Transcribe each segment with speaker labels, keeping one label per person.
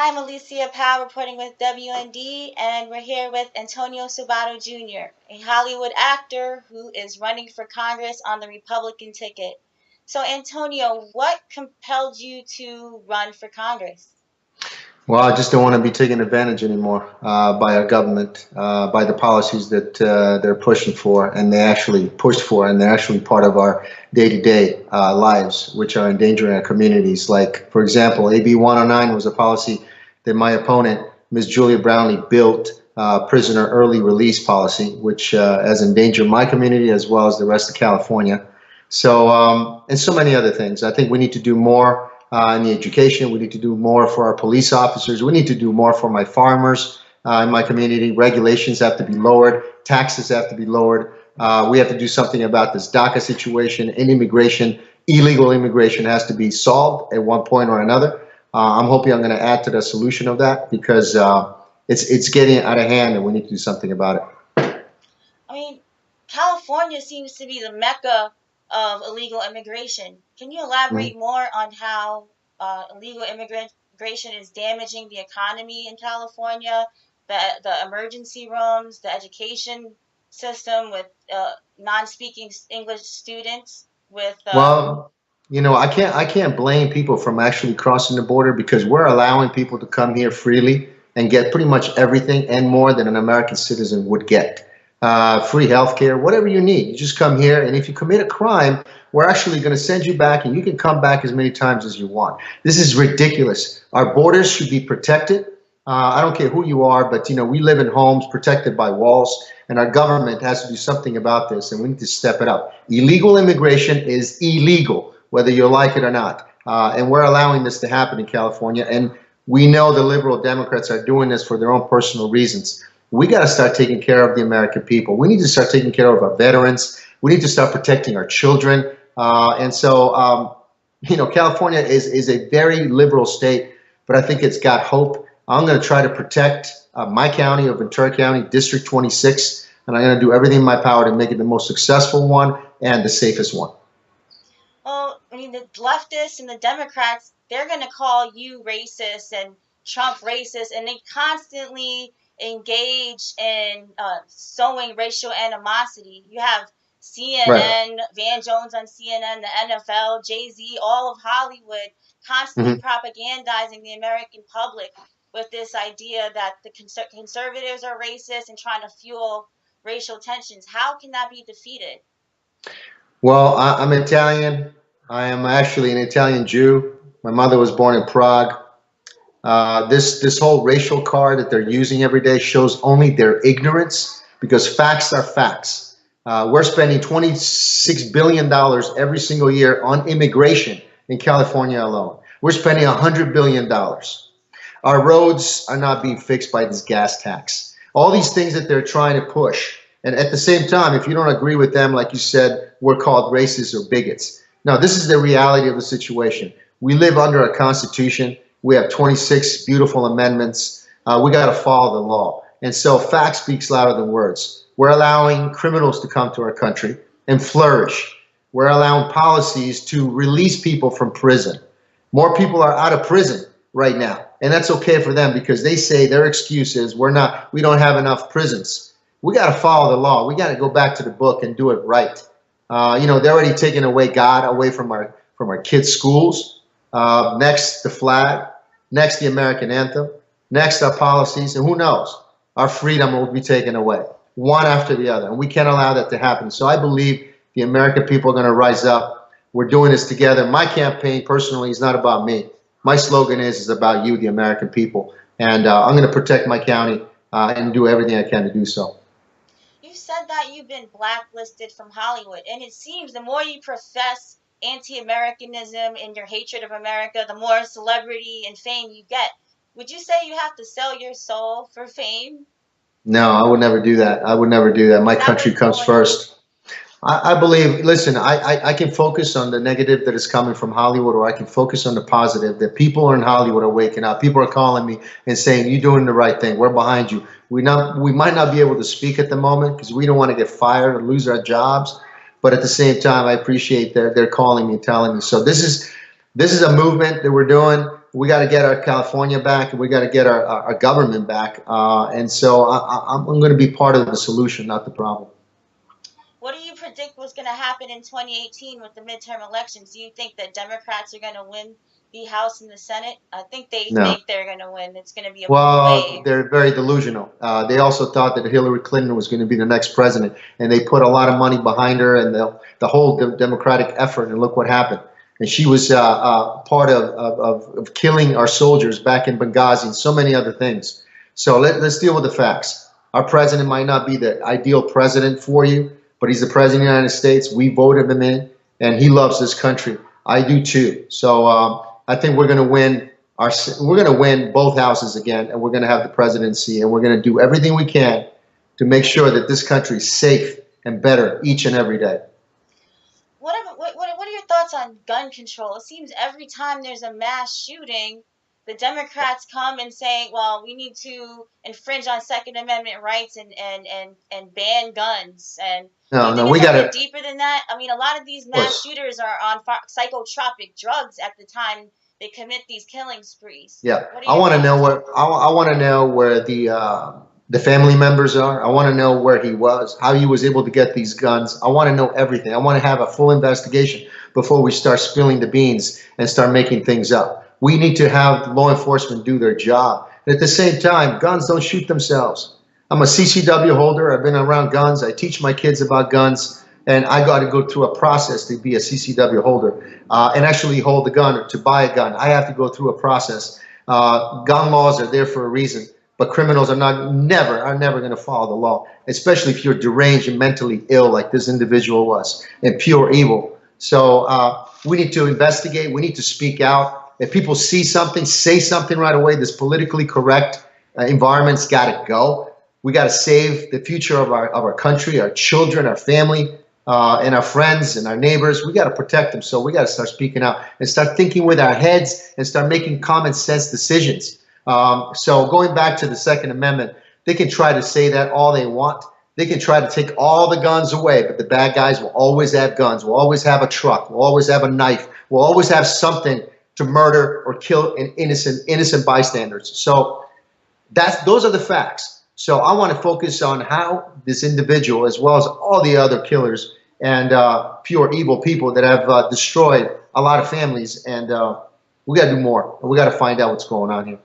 Speaker 1: Hi, I'm Alicia Powell reporting with WND, and we're here with Antonio Sabato Jr., a Hollywood actor who is running for Congress on the Republican ticket. So, Antonio, what compelled you to run for Congress?
Speaker 2: Well, I just don't want to be taken advantage anymore by our government, by the policies that they're pushing for, and they actually pushed for, and they're actually part of our day-to-day lives, which are endangering our communities. Like, for example, AB 109 was a policy that my opponent, Ms. Julia Brownlee, built, prisoner early release policy, which has endangered my community as well as the rest of California. So, and so many other things. I think we need to do more in the education. We need to do more for our police officers. We need to do more for my farmers in my community. Regulations have to be lowered. Taxes have to be lowered. We have to do something about this DACA situation in immigration. Illegal immigration has to be solved at one point or another. I'm hoping I'm going to add to the solution of that because it's getting out of hand and we need to do something about it.
Speaker 1: I mean, California seems to be the mecca of illegal immigration. Can you elaborate more on how illegal immigration is damaging the economy in California, the emergency rooms, the education system with non-speaking English students, with
Speaker 2: Well, I can't blame people from actually crossing the border because we're allowing people to come here freely and get pretty much everything and more than an American citizen would get. Free healthcare, whatever you need. You just come here, and if you commit a crime, we're actually going to send you back, and you can come back as many times as you want. This is ridiculous. Our borders should be protected. I don't care who you are, but we live in homes protected by walls, and our government has to do something about this, and we need to step it up. Illegal immigration is illegal, whether you like it or not, and we're allowing this to happen in California, and we know the liberal Democrats are doing this for their own personal reasons. We got to start taking care of the American people. We need to start taking care of our veterans. We need to start protecting our children. California is a very liberal state, but I think it's got hope. I'm going to try to protect my county of Ventura County, District 26, and I'm going to do everything in my power to make it the most successful one and the safest one.
Speaker 1: Well, I mean, the leftists and the Democrats, they're going to call you racist and Trump racist, and they constantly engage in sowing racial animosity. You have
Speaker 2: Right.
Speaker 1: CNN, Van Jones on CNN, the NFL, Jay-Z, all of Hollywood constantly
Speaker 2: Mhm.
Speaker 1: propagandizing the American public with this idea that the conservatives are racist and trying to fuel racial tensions. How can that be defeated?
Speaker 2: Well, I'm Italian. I am actually an Italian Jew. My mother was born in Prague. This whole racial card that they're using every day shows only their ignorance because facts are facts. We're spending $26 billion every single year on immigration in California alone. We're spending $100 billion. Our roads are not being fixed by this gas tax. All these things that they're trying to push. And at the same time, if you don't agree with them, like you said, we're called racists or bigots. Now, this is the reality of the situation. We live under a constitution. We have 26 beautiful amendments. We got to follow the law. And so fact speaks louder than words. We're allowing criminals to come to our country and flourish. We're allowing policies to release people from prison. More people are out of prison right now. And that's okay for them because they say their excuse is we don't have enough prisons. We got to follow the law. We got to go back to the book and do it right. They're already taking away God away from our kids' schools. Next, the flag. Next, the American anthem. Next, our policies. And who knows? Our freedom will be taken away, one after the other. And we can't allow that to happen. So I believe the American people are going to rise up. We're doing this together. My campaign, personally, is not about me. My slogan is about you, the American people. And I'm going to protect my county and do everything I can to do so.
Speaker 1: You said that you've been blacklisted from Hollywood, and it seems the more you profess anti-Americanism and your hatred of America, the more celebrity and fame you get. Would you say you have to sell your soul for fame?
Speaker 2: No, I would never do that. I would never do that. My
Speaker 1: Is that
Speaker 2: country
Speaker 1: what's
Speaker 2: comes
Speaker 1: going on?
Speaker 2: first. I believe, listen, I can focus on the negative that is coming from Hollywood, or I can focus on the positive that people in Hollywood are waking up. People are calling me and saying, you're doing the right thing. We're behind you. We might not be able to speak at the moment because we don't want to get fired or lose our jobs. But at the same time, I appreciate they're calling me and telling me. So this is a movement that we're doing. we got to get our California back, and we got to get our government back. And so I'm going to be part of the solution, not the problem.
Speaker 1: What do you predict was going to happen in 2018 with the midterm elections? Do you think that Democrats are going to win the House and the Senate? I think they
Speaker 2: No.
Speaker 1: think they're going to win. It's going to be a
Speaker 2: Well,
Speaker 1: blue wave.
Speaker 2: they're very delusional. They also thought that Hillary Clinton was going to be the next president, and they put a lot of money behind her and the whole Democratic effort, and look what happened. And she was part of killing our soldiers back in Benghazi and so many other things. So let's deal with the facts. Our president might not be the ideal president for you, but he's the president of the United States. We voted him in, and he loves this country. I do too. So I think we're going to win. We're going to win both houses again, and we're going to have the presidency, and we're going to do everything we can to make sure that this country is safe and better each and every day.
Speaker 1: What are your thoughts on gun control? It seems every time there's a mass shooting, the Democrats come and say, well, we need to infringe on Second Amendment rights and ban guns. And
Speaker 2: no, we got to
Speaker 1: deeper than that. I mean, a lot of these mass shooters are on psychotropic drugs at the time they commit these killing sprees.
Speaker 2: Yeah, I want to know where I want to know where the family members are. I want to know where he was, how he was able to get these guns. I want to know everything. I want to have a full investigation before we start spilling the beans and start making things up. We need to have law enforcement do their job. And at the same time, guns don't shoot themselves. I'm a CCW holder. I've been around guns. I teach my kids about guns. And I got to go through a process to be a CCW holder and actually hold the gun or to buy a gun. I have to go through a process. Gun laws are there for a reason, but criminals are never going to follow the law, especially if you're deranged and mentally ill like this individual was and pure evil. So we need to investigate. We need to speak out. If people see something, say something right away. This politically correct environment's got to go. We got to save the future of our country, our children, our family. And our friends and our neighbors. We got to protect them. So we got to start speaking out and start thinking with our heads and start making common sense decisions. So going back to the Second Amendment, they can try to say that all they want. They can try to take all the guns away, but the bad guys will always have guns. We'll always have a truck. We'll always have a knife. We'll always have something to murder or kill innocent bystanders. So those are the facts. So I want to focus on how this individual, as well as all the other killers and pure evil people that have destroyed a lot of families, and we got to do more. And we got to find out what's going on here.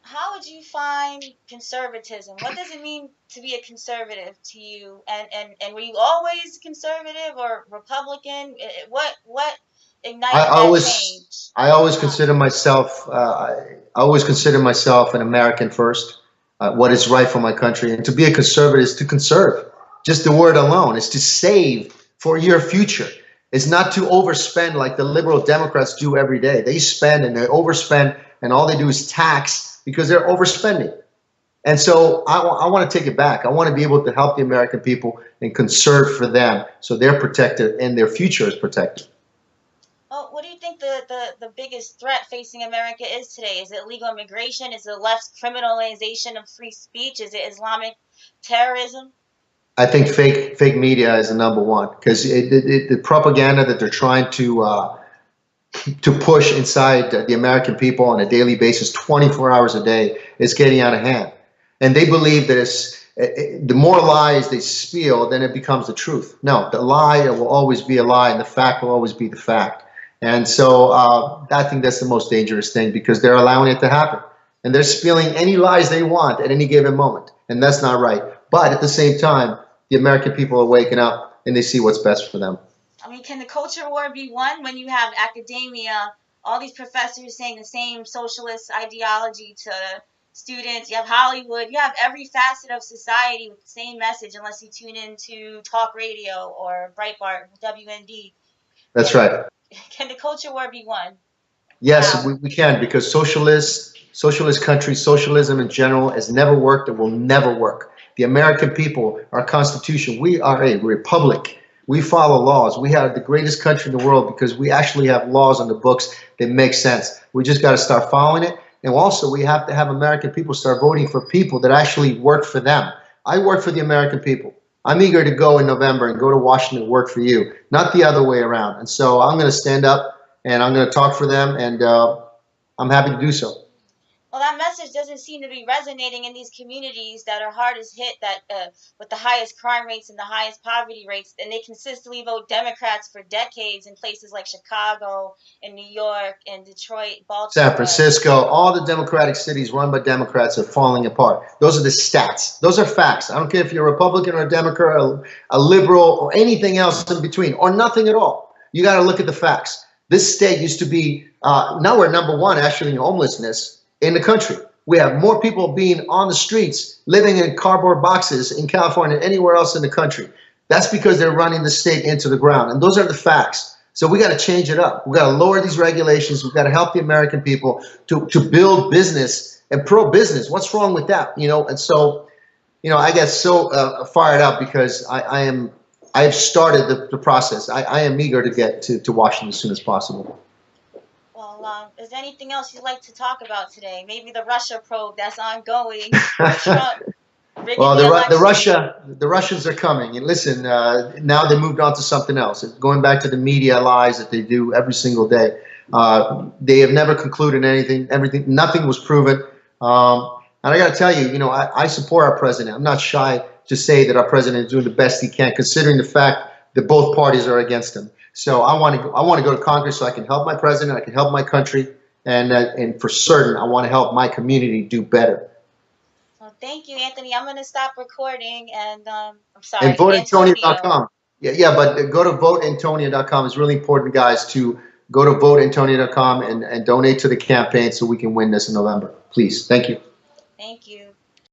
Speaker 1: How would you find conservatism? What does it mean to be a conservative to you? And were you always conservative or Republican? What ignited that change?
Speaker 2: I always consider myself. I always consider myself an American first. What is right for my country, and to be a conservative is to conserve. Just the word alone is to save for your future. It's not to overspend like the liberal Democrats do every day. They spend and they overspend, and all they do is tax because they're overspending. And so I want to take it back. I want to be able to help the American people and conserve for them so they're protected and their future is protected.
Speaker 1: Well, what do you think the biggest threat facing America is today? Is it illegal immigration? Is it the left's criminalization of free speech? Is it Islamic terrorism?
Speaker 2: I think fake media is the number one, because the propaganda that they're trying to push inside the American people on a daily basis, 24 hours a day, is getting out of hand. And they believe that the more lies they spill, then it becomes the truth. No, the lie will always be a lie, and the fact will always be the fact. And so I think that's the most dangerous thing, because they're allowing it to happen. And they're spilling any lies they want at any given moment. And that's not right. But at the same time, the American people are waking up and they see what's best for them.
Speaker 1: I mean, can the culture war be won when you have academia, all these professors saying the same socialist ideology to students? You have Hollywood. You have every facet of society with the same message, unless you tune into talk radio or Breitbart, WND.
Speaker 2: That's right.
Speaker 1: Can the culture war be won?
Speaker 2: Yes, we can, because socialist countries, socialism in general has never worked and will never work. The American people, our Constitution, we are a republic. We follow laws. We have the greatest country in the world because we actually have laws on the books that make sense. We just got to start following it. And also, we have to have American people start voting for people that actually work for them. I work for the American people. I'm eager to go in November and go to Washington and work for you, not the other way around. And so I'm going to stand up and I'm going to talk for them. And I'm happy to do so.
Speaker 1: Well, that message doesn't seem to be resonating in these communities that are hardest hit, that with the highest crime rates and the highest poverty rates, and they consistently vote Democrats for decades in places like Chicago and New York and Detroit,
Speaker 2: San
Speaker 1: Baltimore.
Speaker 2: Francisco, all the Democratic cities run by Democrats are falling apart. Those are the stats. Those are facts. I don't care if you're a Republican or a Democrat, a liberal, or anything else in between, or nothing at all. You got to look at the facts. This state used to be, now we're number one actually in homelessness in the country. We have more people being on the streets, living in cardboard boxes in California than anywhere else in the country. That's because they're running the state into the ground. And those are the facts. So we got to change it up. We got to lower these regulations. We've got to help the American people to build business and pro-business. What's wrong with that? And so, I get so fired up because I have started the process. I am eager to get to Washington as soon as possible.
Speaker 1: Well, is there anything else you'd like to talk about today? Maybe the Russia probe that's ongoing. Trump rigging
Speaker 2: Well,
Speaker 1: the election.
Speaker 2: the Russians are coming. And listen, now they moved on to something else. Going back to the media lies that they do every single day. They have never concluded anything. Nothing was proven. And I got to tell you, I support our president. I'm not shy to say that our president is doing the best he can, considering the fact that both parties are against him. So I want to go to Congress so I can help my president, I can help my country, and for certain, I want to help my community do better.
Speaker 1: Well, thank you, Anthony. I'm going to stop recording, and I'm sorry.
Speaker 2: And voteantonio.com. Yeah, but go to voteantonio.com. It's really important, guys, to go to voteantonio.com and donate to the campaign so we can win this in November. Please. Thank you.
Speaker 1: Thank you.